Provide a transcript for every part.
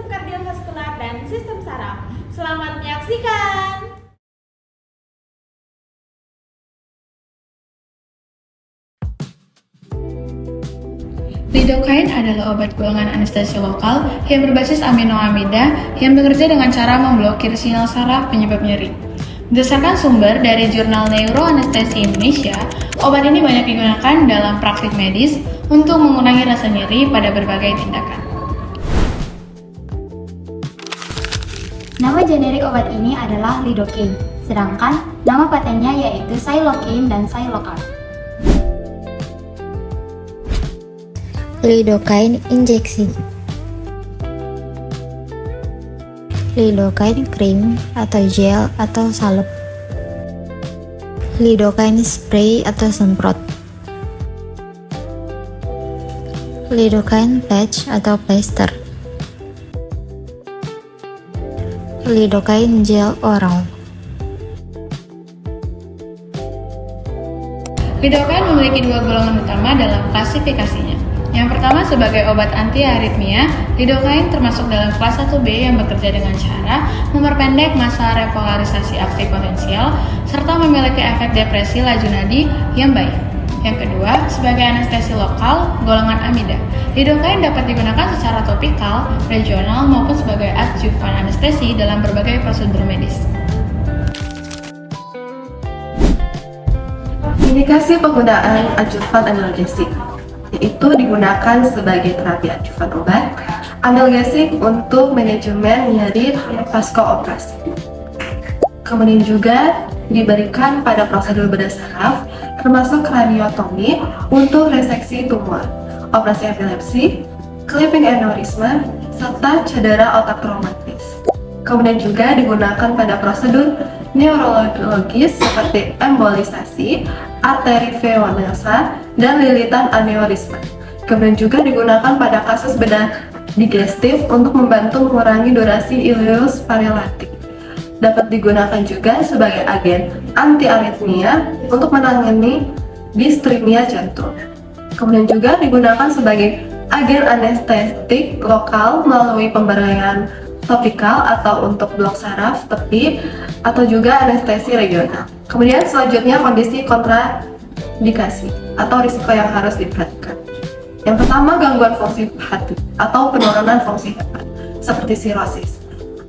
kardiovaskular dan sistem saraf. Selamat menyaksikan! Lidocaine adalah obat golongan anestesi lokal yang berbasis aminoamida yang bekerja dengan cara memblokir sinyal saraf penyebab nyeri. Berdasarkan sumber dari Jurnal Neuroanestesi Indonesia, obat ini banyak digunakan dalam praktik medis untuk mengurangi rasa nyeri pada berbagai tindakan. Nama generik obat ini adalah lidocaine, sedangkan nama patennya yaitu Silocaine dan Silokar. Lidocaine injeksi, lidocaine krim atau gel atau salep, lidocaine spray atau semprot, lidocaine patch atau plester, lidocaine gel oral. Lidocaine memiliki dua golongan utama dalam klasifikasinya. Yang pertama sebagai obat anti-aritmia, lidocaine termasuk dalam kelas 1B yang bekerja dengan cara memperpendek masa repolarisasi aksi potensial serta memiliki efek depresi laju nadi yang baik. Yang kedua, sebagai anestesi lokal golongan amida, lidocaine dapat digunakan secara topikal, regional maupun sebagai adjuvan anestesi dalam berbagai prosedur medis. Indikasi penggunaan adjuvan analgesik yaitu digunakan sebagai terapi adjuvan obat analgesik untuk manajemen nyeri pasca operasi. Kemudian juga diberikan pada prosedur bedah saraf termasuk kraniotomi untuk reseksi tumor, operasi epilepsi, clipping aneurisma, serta cedera otak traumatis. Kemudian juga digunakan pada prosedur neurologis seperti embolisasi, arteri venosa, dan lilitan aneurisma. Kemudian juga digunakan pada kasus bedah digestif untuk membantu mengurangi durasi ileus varelatik. Dapat digunakan juga sebagai agen anti-aritmia untuk menangani distremia jantung. Kemudian juga digunakan sebagai agen anestetik lokal melalui pemberian topikal atau untuk blok saraf tepi atau juga anestesi regional. Kemudian selanjutnya kondisi kontraindikasi atau risiko yang harus diperhatikan. Yang pertama, gangguan fungsi hati atau penurunan fungsi hepat seperti sirosis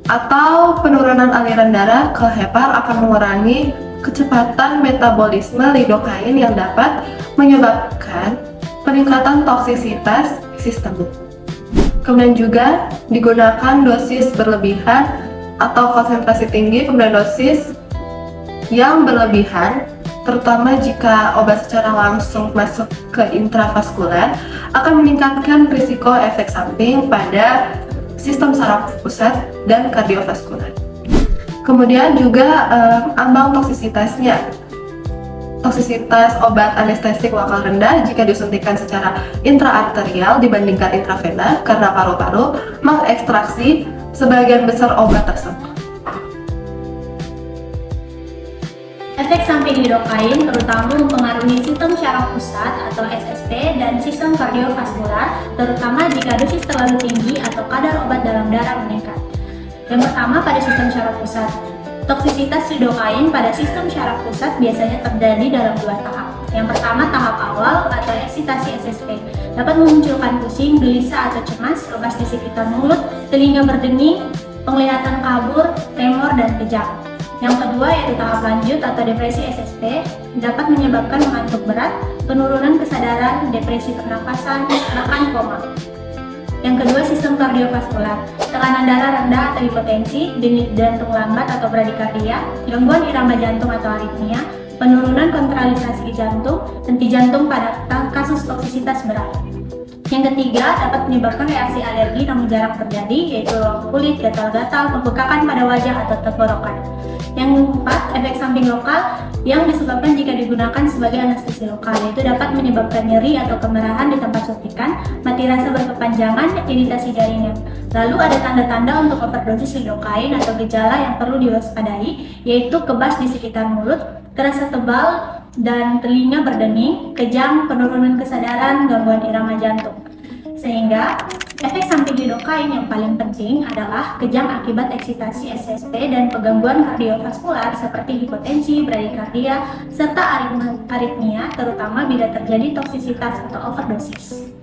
atau penurunan aliran darah ke hepar akan mengurangi kecepatan metabolisme lidocaine yang dapat menyebabkan peningkatan toksisitas sistemik. Kemudian juga digunakan dosis berlebihan atau konsentrasi tinggi, kemudian dosis yang berlebihan, terutama jika obat secara langsung masuk ke intravaskuler, akan meningkatkan risiko efek samping pada sistem saraf pusat dan kardiovaskuler. Kemudian juga ambang toksisitasnya. Toksisitas obat anestesik lokal rendah jika disuntikan secara intraarterial dibandingkan intravena karena paru-paru mengekstraksi sebagian besar obat tersebut. Efek samping lidocaine terutama mempengaruhi sistem syaraf pusat atau SSP dan sistem kardiovaskular, terutama jika dosis terlalu tinggi atau kadar obat dalam darah meningkat. Yang pertama pada sistem syaraf pusat. Toksisitas lidocaine pada sistem syaraf pusat biasanya terjadi dalam dua tahap. Yang pertama, tahap awal atau eksitasi SSP dapat memunculkan pusing, gelisah atau cemas, lemas di sekitar mulut, telinga berdenging, penglihatan kabur, tremor, dan kejang. Yang kedua yaitu tahap lanjut atau depresi SSP dapat menyebabkan mengantuk berat, penurunan kesadaran, depresi pernapasan, bahkan koma. Yang kedua, sistem kardiovaskular, tekanan darah rendah atau hipotensi, denyut jantung lambat atau bradikardia, gangguan irama jantung atau aritmia, penurunan kontralisasi jantung, henti jantung pada kasus toksisitas berat. Yang ketiga, dapat menyebabkan reaksi alergi namun jarang terjadi, yaitu luka kulit, gatal-gatal, pembekakan pada wajah atau tenggorokan. Yang keempat, efek samping lokal yang disebabkan jika digunakan sebagai anestesi lokal, yaitu dapat menyebabkan nyeri atau kemerahan di tempat suntikan, mati rasa berkepanjangan, iritasi jaringan. Lalu ada tanda-tanda untuk overdosis lidocaine atau gejala yang perlu diwaspadai, yaitu kebas di sekitar mulut, terasa tebal dan telinga berdenging, kejang, penurunan kesadaran, gangguan irama jantung. Sehingga Efek samping lidokain yang paling penting adalah kejang akibat eksitasi SSP dan penggangguan kardiovaskular seperti hipotensi, bradikardia, serta aritmia, terutama bila terjadi toksisitas atau overdosis.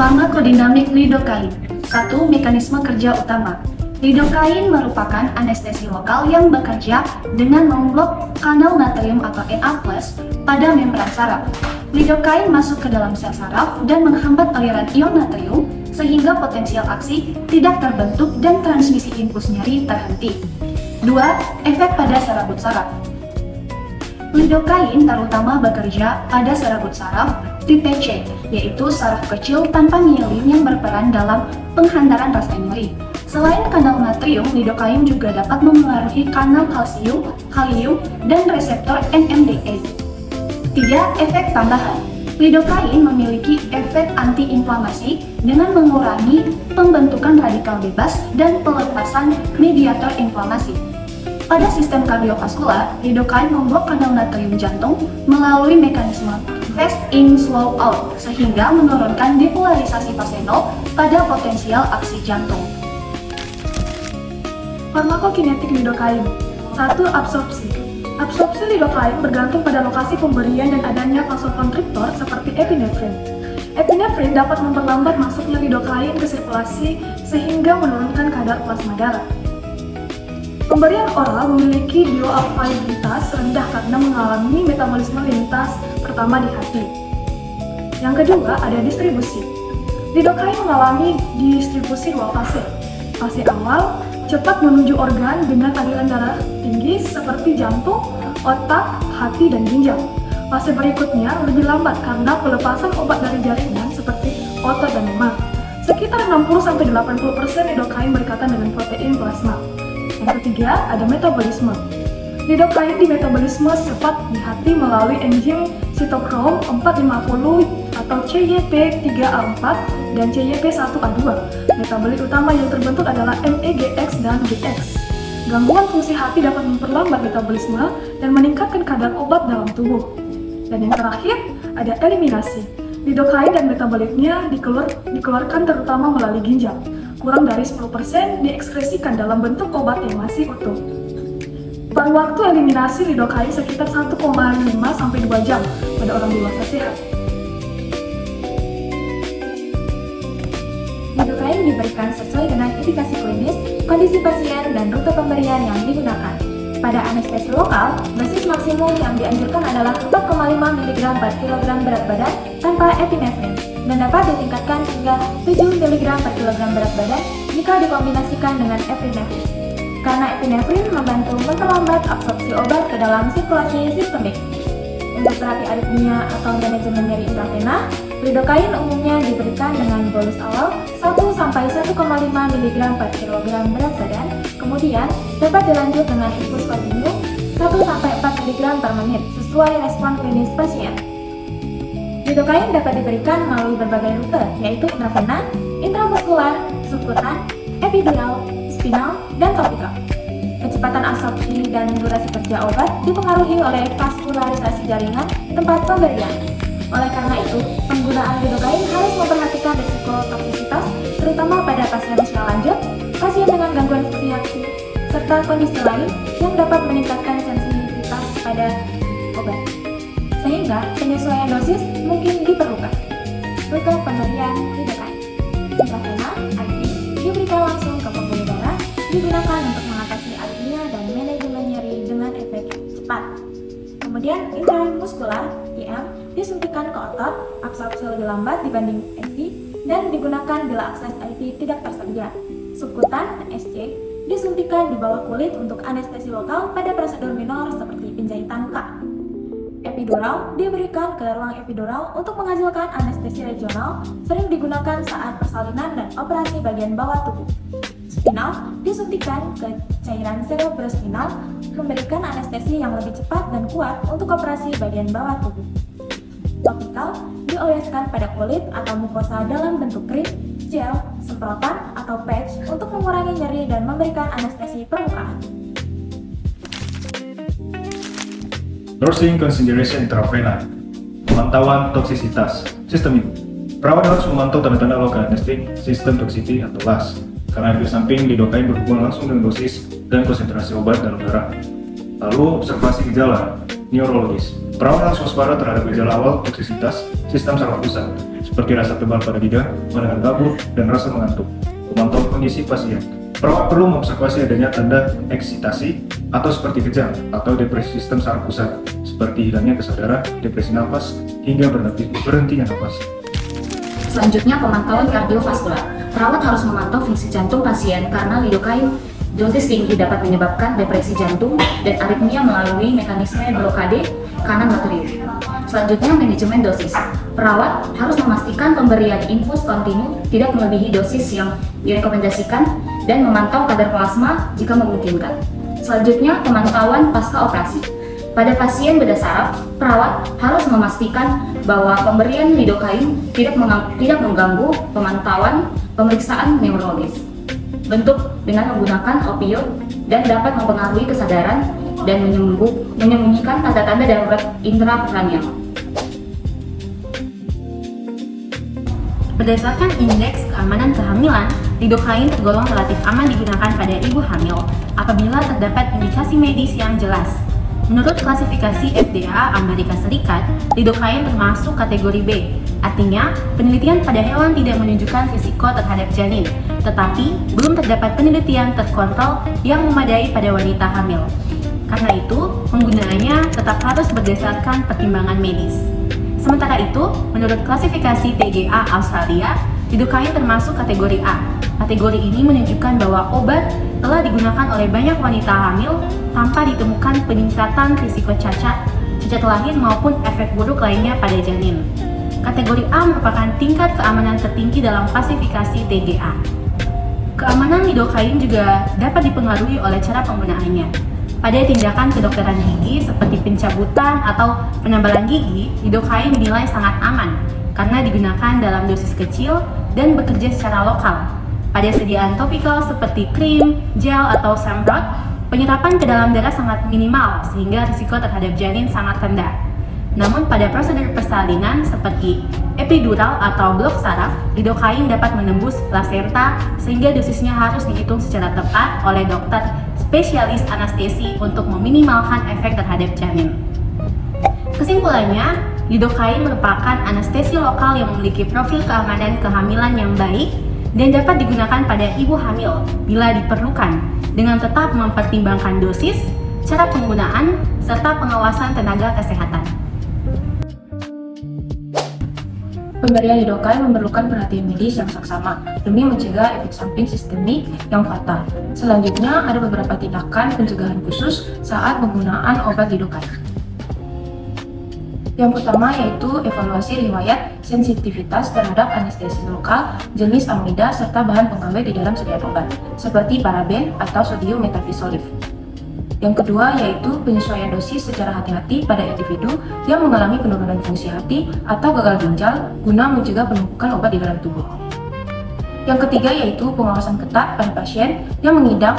Farmakodinamik lidokain. 1. Mekanisme kerja utama. Lidokain merupakan anestesi lokal yang bekerja dengan memblok kanal natrium atau Na+ pada membran saraf. Lidokain masuk ke dalam sel saraf dan menghambat aliran ion natrium sehingga potensial aksi tidak terbentuk dan transmisi impuls nyeri terhenti. 2. Efek pada serabut saraf. Lidokain terutama bekerja pada serabut saraf tipe C, yaitu saraf kecil tanpa mielin yang berperan dalam penghantaran rasa nyeri. Selain kanal natrium, lidokain juga dapat memengaruhi kanal kalsium, kalium, dan reseptor NMDA. 3. Efek tambahan. Lidokain memiliki efek anti-inflamasi dengan mengurangi pembentukan radikal bebas dan pelepasan mediator inflamasi. Pada sistem kardiovaskular, lidokain memblok kanal natrium jantung melalui mekanisme fast in, slow out, sehingga menurunkan depolarisasi fasenol pada potensial aksi jantung. Farmakokinetik lidokain. 1. Absorpsi. Absorpsi lidokain bergantung pada lokasi pemberian dan adanya vasokonstriktor seperti epinefrin. Epinefrin dapat memperlambat masuknya lidokain ke sirkulasi sehingga menurunkan kadar plasma darah. Pemberian oral memiliki bioavailabilitas rendah karena mengalami metabolisme lintas pertama di hati. Yang kedua, ada distribusi. Lidokain mengalami distribusi dua fase. Fase awal, cepat menuju organ dengan aliran darah tinggi seperti jantung, otak, hati, dan ginjal. Fase berikutnya lebih lambat karena pelepasan obat dari jaringan seperti otot dan lemak. Sekitar 60-80% lidokain berkaitan dengan protein plasma. Yang ketiga, ada metabolisme. Lidokain di metabolisme cepat di hati melalui enzim sitokrom 450 atau CYP3A4 dan CYP1A2. Metabolit utama yang terbentuk adalah MEGX dan GX. Gangguan fungsi hati dapat memperlambat metabolisme dan meningkatkan kadar obat dalam tubuh. Dan yang terakhir, ada eliminasi. Lidokain dan metabolitnya dikeluarkan terutama melalui ginjal. Kurang dari 10% diekskresikan dalam bentuk obat yang masih utuh. Pada waktu eliminasi lidokain sekitar 1,5-2 jam pada orang dewasa sehat. Lidokain diberikan sesuai dengan indikasi klinis, kondisi pasien, dan rute pemberian yang digunakan. Pada anestesi lokal, dosis maksimum yang dianjurkan adalah 4,5 mg per kilogram berat badan tanpa epinefrin dan dapat ditingkatkan hingga 7 mg per kilogram berat badan jika dikombinasikan dengan epinefrin. Karena epinefrin membantu memperlambat absorpsi obat ke dalam sirkulasi sistemik. Untuk terapi aritmia atau manajemen nyeri intravena, lidokain umumnya diberikan dengan bolus awal 1-1,5 mg per kilogram berat badan, kemudian dapat dilanjut dengan infus kontinu 1-4 mg per menit sesuai respon klinis pasien. Lidokain dapat diberikan melalui berbagai rute, yaitu intravena, intramuskular, subkutan, epidural, spinal, dan topikal. Kecepatan absorpsi dan durasi kerja obat dipengaruhi oleh vaskularisasi jaringan tempat pemberian. Oleh karena itu, penggunaan lidokain harus memperhatikan risiko toksisitas, terutama pada pasien usia lanjut, pasien dengan gangguan fungsi hati, serta kondisi lain yang dapat meningkatkan sensitivitas pada obat. Sehingga penyesuaian dosis mungkin diperlukan. Rute pemberian lidokain. Intravena (IV) diberikan langsung ke pembuluh darah, digunakan untuk mengatasi aritmia dan manajemen nyeri dengan efek cepat. Kemudian intramuskular (IM) disuntikan ke otot, absorpsi lebih lambat dibanding IV dan digunakan bila akses IV tidak tersedia. Subkutan (SC) disuntikan di bawah kulit untuk anestesi lokal pada prosedur minor seperti penjahitan luka. Epidural diberikan ke ruang epidural untuk menghasilkan anestesi regional, sering digunakan saat persalinan dan operasi bagian bawah tubuh. Spinal disuntikan ke cairan cerebrospinal, memberikan anestesi yang lebih cepat dan kuat untuk operasi bagian bawah tubuh. Topikal dioleskan pada kulit atau mukosa dalam bentuk krim, gel, semprotan, atau patch untuk mengurangi nyeri dan memberikan anestesi permukaan. Nursing Consideration Intravena. Pemantauan toksisitas sistemik. Perawat harus memantau tanda-tanda lokal anesthetic sistem toxicity atau LAS, karena efek samping lidocaine berhubungan langsung dengan dosis dan konsentrasi obat dalam darah. Lalu observasi gejala neurologis. Perawat harus waspada terhadap gejala awal toksisitas sistem saraf pusat, seperti rasa tebal pada lidah, pandangan kabur, dan rasa mengantuk. Memantau kondisi pasien. Perawat perlu mengobservasi adanya tanda eksitasi atau seperti kejang atau depresi sistem saraf pusat, seperti hilangnya kesadaran, depresi nafas, hingga berhentinya nafas. Selanjutnya, pemantauan kardiovaskular. Perawat harus memantau fungsi jantung pasien karena lidocaine dosis tinggi dapat menyebabkan depresi jantung dan aritmia melalui mekanisme blokade kanan atrium. Selanjutnya, manajemen dosis. Perawat harus memastikan pemberian infus kontinu tidak melebihi dosis yang direkomendasikan dan memantau kadar plasma jika memungkinkan. Selanjutnya, pemantauan pasca operasi. Pada pasien bedah saraf, perawat harus memastikan bahwa pemberian lidocaine tidak mengganggu pemeriksaan neurologis. Bentuk dengan menggunakan opioid dan dapat mempengaruhi kesadaran dan menyembunyikan tanda-tanda darurat intrakranial. Berdasarkan indeks keamanan kehamilan, lidocaine tergolong relatif aman digunakan pada ibu hamil apabila terdapat indikasi medis yang jelas. Menurut klasifikasi FDA Amerika Serikat, lidocaine termasuk kategori B. Artinya, penelitian pada hewan tidak menunjukkan risiko terhadap janin, tetapi belum terdapat penelitian terkontrol yang memadai pada wanita hamil. Karena itu, penggunaannya tetap harus berdasarkan pertimbangan medis. Sementara itu, menurut klasifikasi TGA Australia, lidocaine termasuk kategori A. Kategori ini menunjukkan bahwa obat telah digunakan oleh banyak wanita hamil tanpa ditemukan peningkatan risiko cacat lahir maupun efek buruk lainnya pada janin. Kategori A merupakan tingkat keamanan tertinggi dalam klasifikasi TGA. Keamanan lidocaine juga dapat dipengaruhi oleh cara penggunaannya. Pada tindakan kedokteran gigi seperti pencabutan atau penambalan gigi, lidocaine dinilai sangat aman karena digunakan dalam dosis kecil dan bekerja secara lokal. Pada sediaan topikal seperti krim, gel, atau semprot, penyerapan ke dalam darah sangat minimal sehingga risiko terhadap janin sangat rendah. Namun pada prosedur persalinan seperti epidural atau blok saraf, lidocaine dapat menembus plasenta sehingga dosisnya harus dihitung secara tepat oleh dokter spesialis anestesi untuk meminimalkan efek terhadap janin. Kesimpulannya, lidocaine merupakan anestesi lokal yang memiliki profil keamanan kehamilan yang baik dan dapat digunakan pada ibu hamil bila diperlukan dengan tetap mempertimbangkan dosis, cara penggunaan, serta pengawasan tenaga kesehatan. Pemberian lidocaine memerlukan perhatian medis yang saksama demi mencegah efek samping sistemik yang fatal. Selanjutnya, ada beberapa tindakan pencegahan khusus saat penggunaan obat lidocaine. Yang pertama yaitu evaluasi riwayat sensitivitas terhadap anestesi lokal, jenis amida, serta bahan pengawet di dalam sediaan obat, seperti paraben atau sodium metafisolif. Yang kedua yaitu penyesuaian dosis secara hati-hati pada individu yang mengalami penurunan fungsi hati atau gagal ginjal guna mencegah penumpukan obat di dalam tubuh. Yang ketiga yaitu pengawasan ketat pada pasien yang mengidap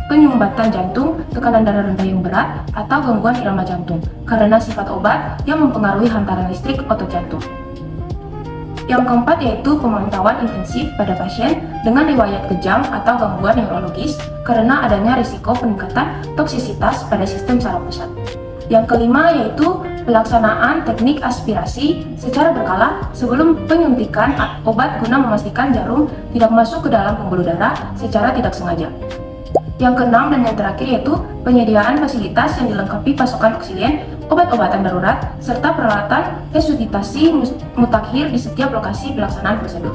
penyumbatan jantung, tekanan darah rendah yang berat, atau gangguan irama jantung karena sifat obat yang mempengaruhi hantaran listrik otot jantung. Yang keempat yaitu pemantauan intensif pada pasien dengan riwayat kejang atau gangguan neurologis karena adanya risiko peningkatan toksisitas pada sistem saraf pusat. Yang kelima yaitu pelaksanaan teknik aspirasi secara berkala sebelum penyuntikan obat guna memastikan jarum tidak masuk ke dalam pembuluh darah secara tidak sengaja. Yang keenam dan yang terakhir yaitu penyediaan fasilitas yang dilengkapi pasokan oksigen, obat-obatan darurat, serta peralatan resusitasi mutakhir di setiap lokasi pelaksanaan prosedur.